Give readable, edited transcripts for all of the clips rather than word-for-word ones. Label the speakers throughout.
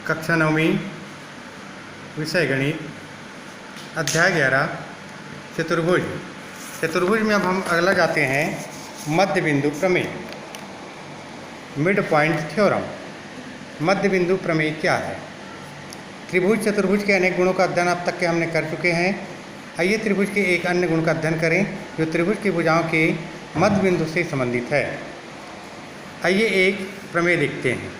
Speaker 1: कक्षा 9वीं विषय गणित अध्याय 11 चतुर्भुज। चतुर्भुज में अब हम अगला जाते हैं मध्य बिंदु प्रमेय, मिड पॉइंट थ्योरम। मध्य बिंदु प्रमेय क्या है? त्रिभुज चतुर्भुज के अनेक गुणों का अध्ययन अब तक के हमने कर चुके हैं। आइए त्रिभुज के एक अन्य गुण का अध्ययन करें जो त्रिभुज की भुजाओं के मध्य बिंदु से संबंधित है। आइए एक प्रमेय देखते हैं।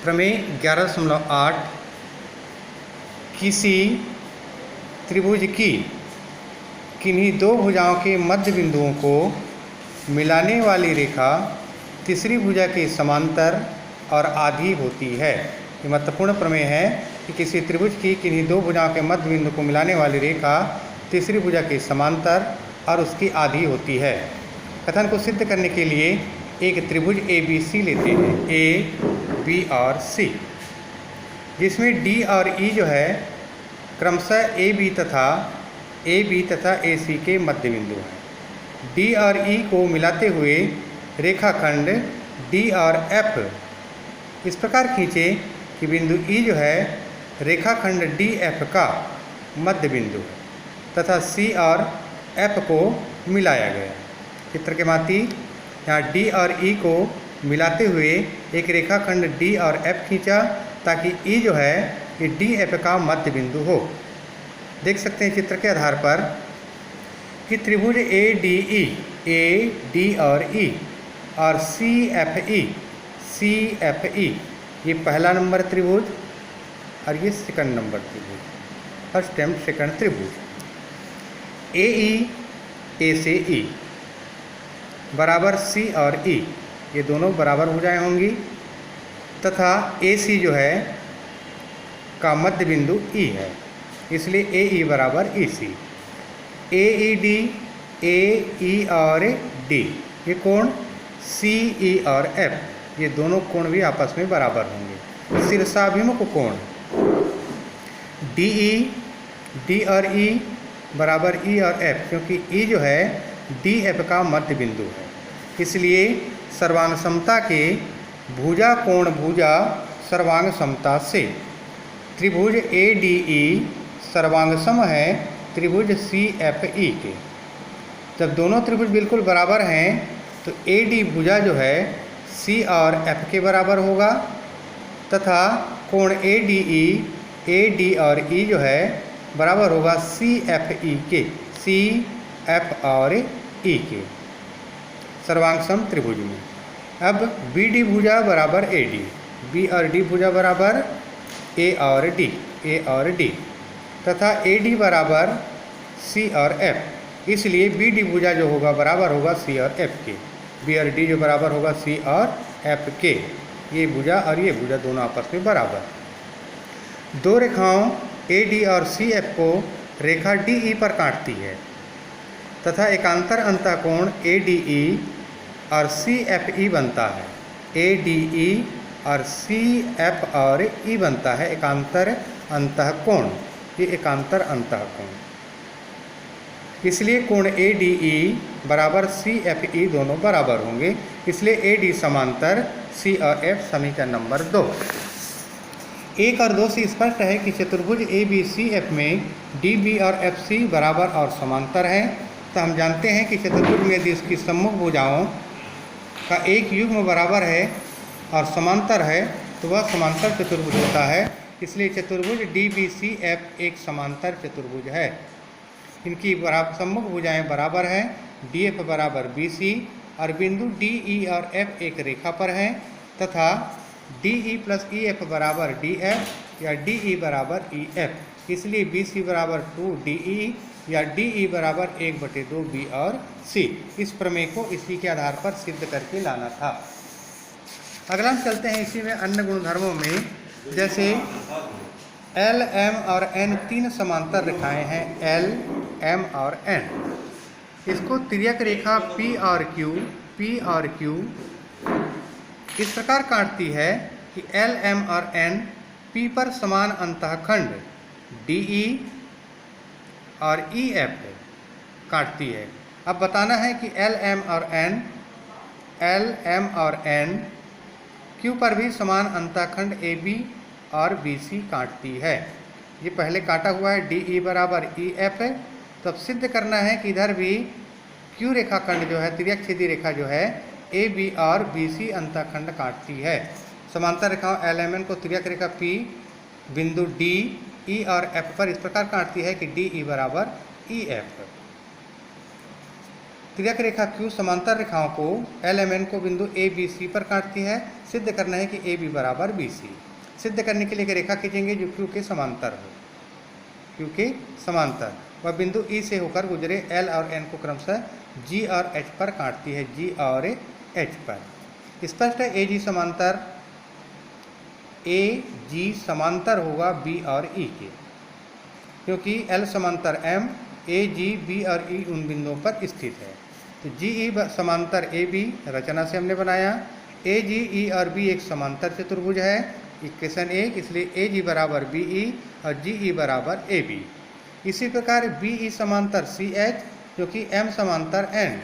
Speaker 1: प्रमेय 11.8 किसी त्रिभुज की किन्हीं दो भुजाओं के मध्य बिंदुओं को मिलाने वाली रेखा तीसरी भुजा के समांतर और आधी होती है। ये महत्वपूर्ण प्रमेय है कि किसी त्रिभुज की किन्हीं दो भुजाओं के मध्य बिंदु को मिलाने वाली रेखा तीसरी भुजा के समांतर और उसकी आधी होती है। कथन को सिद्ध करने के लिए एक त्रिभुज ABC लेते हैं, A, B और C, जिसमें D और E जो है क्रमशः AB तथा AC के मध्य बिंदु हैं। D और E को मिलाते हुए रेखाखंड D और F इस प्रकार खींचे कि बिंदु E जो है रेखाखंड DF का मध्य बिंदु तथा C और F को मिलाया गया। चित्र के माती यहाँ D और E को मिलाते हुए एक रेखाखंड D और F खींचा ताकि E जो है ये DF का मध्य बिंदु हो। देख सकते हैं चित्र के आधार पर कि त्रिभुज ADE, A, D और E और CFE ये पहला नंबर त्रिभुज और ये सेकंड नंबर त्रिभुज, फर्स्ट एंड सेकंड त्रिभुज। AE A से E बराबर C और E ये दोनों बराबर भुजाएं होंगी तथा AC जो है का मध्य बिंदु E है, इसलिए AE बराबर EC। AED AE और D ये कोण CE और F ये दोनों कोण भी आपस में बराबर होंगे। शीर्षाभिमुख कोण DE D और E बराबर E और F, क्योंकि E जो है DF का मध्य बिंदु है, इसलिए सर्वांग समता के भुजा कोण भुजा सर्वांग समता से त्रिभुज ADE सर्वांग सम है त्रिभुज CFE के। जब दोनों त्रिभुज बिल्कुल बराबर हैं तो AD भुजा जो है C और F के बराबर होगा तथा कोण ADE AD और E जो है बराबर होगा CFE के, CF और E के सर्वांग सम त्रिभुज में। अब BD भुजा बराबर AD, B और D भुजा बराबर A और D तथा AD बराबर C और F, इसलिए BD भुजा जो होगा बराबर होगा C और F के। B और D जो बराबर होगा C और F के। ये भुजा और ये भुजा दोनों आपस में बराबर। दो रेखाओं AD और CF को रेखा DE पर काटती है तथा एकांतर अंतःकोण ADE और CFE बनता है। ADE और CF और E बनता है एकांतर अंतःकोण, ये एकांतर अंतःकोण। इसलिए कोण ADE बराबर CFE दोनों बराबर होंगे, इसलिए AD समांतर C और F समीकरण नंबर 2। 1 और 2 से स्पष्ट है कि चतुर्भुज ABCF में DB और FC बराबर और समांतर हैं। तो हम जानते हैं कि चतुर्भुज में यदि इसकी सम्मुख भुजाओं का एक युग्म बराबर है और समांतर है तो वह समांतर चतुर्भुज होता है। इसलिए चतुर्भुज DBCF एक समांतर चतुर्भुज है। इनकी सम्मुख भुजाएं बराबर हैं, DF बराबर BC और बिंदु DE और F एक रेखा पर हैं तथा DE प्लस EF बराबर DF या DE बराबर EF, इसलिए BC बराबर 2DE या DE बराबर 1/2 B और C। इस प्रमेय को इसी के आधार पर सिद्ध करके लाना था। अगला हम चलते हैं इसी में अन्य गुणधर्मों में, जैसे L, M और N तीन समांतर रेखाएं हैं, L, M और N। इसको तिर्यक रेखा P और Q इस प्रकार काटती है कि L, M और N P पर समान अंतःखंड DE और EF काटती है। अब बताना है कि L, M और N Q पर भी समान अंतःखंड AB और BC काटती है। ये पहले काटा हुआ है, DE बराबर EF है। तो अब सिद्ध करना है कि इधर भी Q रेखाखंड जो है, तिर्यक छेदी रेखा जो है, AB और BC अंतःखंड काटती है। समांतर रेखाओं LMN को तिर्यक रेखा P बिंदु D, E और F पर इस प्रकार काटती है कि DE बराबर EF। तिर्यक रेखा Q समांतर रेखाओं को LMN को बिंदु ABC पर काटती है। सिद्ध करना है कि AB बराबर BC। सिद्ध करने के लिए एक रेखा खींचेंगे जो Q के समांतर हो, Q के समांतर। वह बिंदु E से होकर गुजरे L और N को क्रमशः G और H पर काटती है, G और H पर। स्पष्ट है AG समांतर AG समांतर होगा B और E के, क्योंकि L समांतर M, AG B और E उन बिंदुओं पर स्थित है। तो GE समांतर AB रचना से हमने बनाया। AG E और B एक समांतर चतुर्भुज है, इक्वेशन 1, इसलिए AG बराबर BE और GE बराबर AB। इसी प्रकार BE समांतर CH, क्योंकि M समांतर N,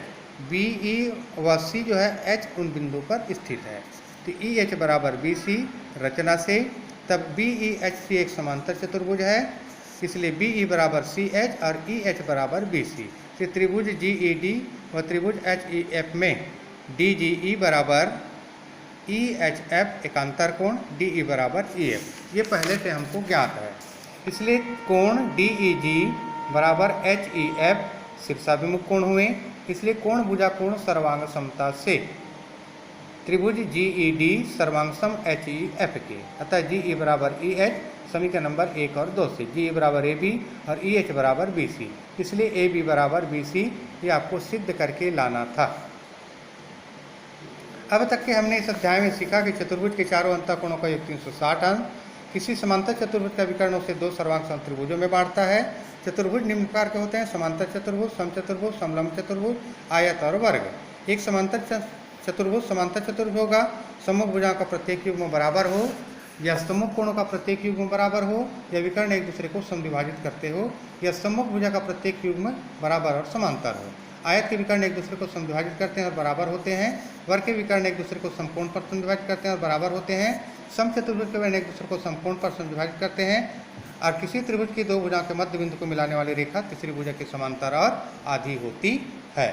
Speaker 1: BE व C जो है H उन बिंदु पर स्थित है। तो EH बराबर BC रचना से, तब BEHC एक समांतर चतुर्भुज है, इसलिए BE बराबर CH और EH बराबर BC। फिर त्रिभुज GED व त्रिभुज HEF में DGE बराबर EHF एकांतर कोण, DE बराबर EF, ये पहले से हमको ज्ञात है। इसलिए कोण DEG बराबर HEF शीर्षाभिमुख कोण हुए, इसलिए कोण भुजा कोण सर्वांग समता से त्रिभुज GED सर्वांग सम HEF के। अतः GE बराबर EH समीकरण नंबर 1 और 2 से, GE बराबर AB और EH बराबर BC, इसलिए AB बराबर BC ये आपको सिद्ध करके लाना था। अब तक के हमने इस अध्याय में सीखा कि चतुर्भुज के चारों अंतःकोणों का योग 360 अंक किसी समांतर चतुर्भुज का विकर्ण उसे दो सर्वांग समत्रिभुजों में बांटता है। चतुर्भुज निम्न प्रकार के होते हैं: समांतर चतुर्भुज, समचतुर्भुज, समलंब चतुर्भुज, आयत और वर्ग। एक समांतर चतुर्भुज समांतर चतुर्भुज होगा, सम्मुख भुजाओं का प्रत्येक युग्म बराबर हो, या सम्मुख कोणों का प्रत्येक युग्म बराबर हो, या विकर्ण एक दूसरे को समद्विभाजित करते हो, या सम्मुख भुजा का प्रत्येक युग्म बराबर और समांतर हो। आयत के विकर्ण एक दूसरे को समद्विभाजित करते हैं और बराबर होते हैं। वर्ग के विकर्ण एक दूसरे को समकोण पर समद्विभाजित करते हैं और बराबर होते हैं। समचतुर्भुज के विकर्ण एक दूसरे को समकोण पर समद्विभाजित करते हैं। और किसी त्रिभुज की दो भुजाओं के मध्य बिंदु को मिलाने वाली रेखा तीसरी भुजा के समांतर और आधी होती है।